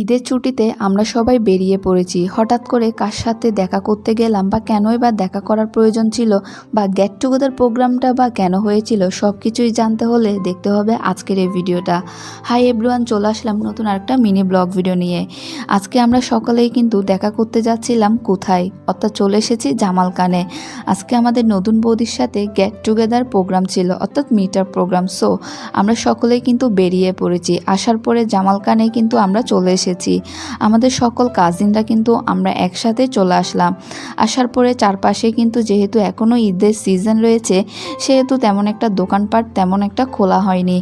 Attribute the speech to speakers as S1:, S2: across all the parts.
S1: ঈদের ছুটিতে আমরা সবাই বেরিয়ে পড়েছি। হঠাৎ করে কার সাথে দেখা করতে গেলাম বা কেনই বা দেখা করার প্রয়োজন ছিল বা গেট টুগেদার প্রোগ্রামটা বা কেন হয়েছিল সব কিছুই জানতে হলে দেখতে হবে আজকের এই ভিডিওটা। হাই এভরিওয়ান, চলে আসলাম নতুন আরেকটা মিনি ব্লগ ভিডিও নিয়ে। আজকে আমরা সকলেই কিন্তু দেখা করতে যাচ্ছিলাম কোথায়, অর্থাৎ চলে এসেছি জামালকানে। আজকে আমাদের নতুন বৌদির সাথে গেট টুগেদার প্রোগ্রাম ছিল, অর্থাৎ মিটার প্রোগ্রাম। সো আমরা সকলেই কিন্তু বেরিয়ে পড়েছি। আসার পরে জামালকানে কিন্তু আমরা চলে এসেছি। আমাদের সকল কাজিনরা কিন্তু আমরা একসাথে চলে আসলাম। আসার পরে চারপাশে কিন্তু যেহেতু এখনও ঈদের সিজন রয়েছে, সেহেতু তেমন একটা দোকানপাট তেমন একটা খোলা হয়নি।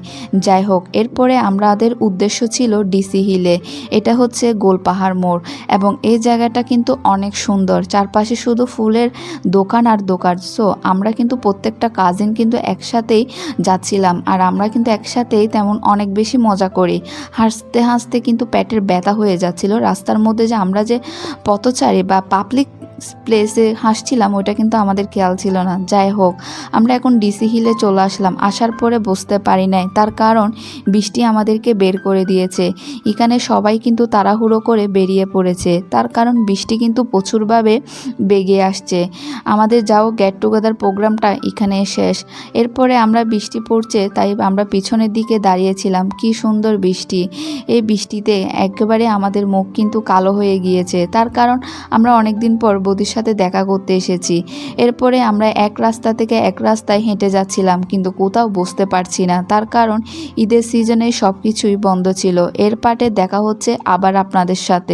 S1: যাই হোক, এরপরে আমাদের উদ্দেশ্য ছিল ডিসি হিলে। এটা হচ্ছে গোলপাহাড় মোড় এবং এই জায়গাটা কিন্তু অনেক সুন্দর, চারপাশে শুধু ফুলের দোকান আর দোকান। সো আমরা কিন্তু প্রত্যেকটা কাজিন কিন্তু একসাথেই যাচ্ছিলাম, আর আমরা কিন্তু একসাথেই তেমন অনেক বেশি মজা করি। হাসতে হাসতে কিন্তু পেটের ব্যথা হয়ে যাচ্ছিল। রাস্তার মধ্যে যে আমরা যে পথচারী বা পাবলিক প্লেসে হাসছিলাম ওইটা কিন্তু আমাদের খেয়াল ছিল না। যাই হোক, আমরা এখন ডিসি হিলে চলে আসলাম। আসার পরে বুঝতে পারি নাই, তার কারণ বৃষ্টি আমাদেরকে বের করে দিয়েছে। এখানে সবাই কিন্তু তাড়াহুড়ো করে বেরিয়ে পড়েছে, তার কারণ বৃষ্টি কিন্তু প্রচুরভাবে বেগে আসছে। আমাদের যাও গেট টুগেদার প্রোগ্রামটা এখানে শেষ। এরপরে আমরা বৃষ্টি পড়ছে তাই আমরা পিছনের দিকে দাঁড়িয়েছিলাম। কি সুন্দর বৃষ্টি! এই বৃষ্টিতে একেবারে আমাদের মুখ কিন্তু কালো হয়ে গিয়েছে, তার কারণ আমরা অনেক দিন পর বৌদির সাথে দেখা করতে এসেছি। এরপরে আমরা এক রাস্তা থেকে এক রাস্তায় হেঁটে যাচ্ছিলাম, কিন্তু কোথাও বুঝতে পারছি না, তার কারণ ঈদের সিজনে সব কিছুই বন্ধ ছিল। এর পাটে দেখা হচ্ছে আবার আপনাদের সাথে।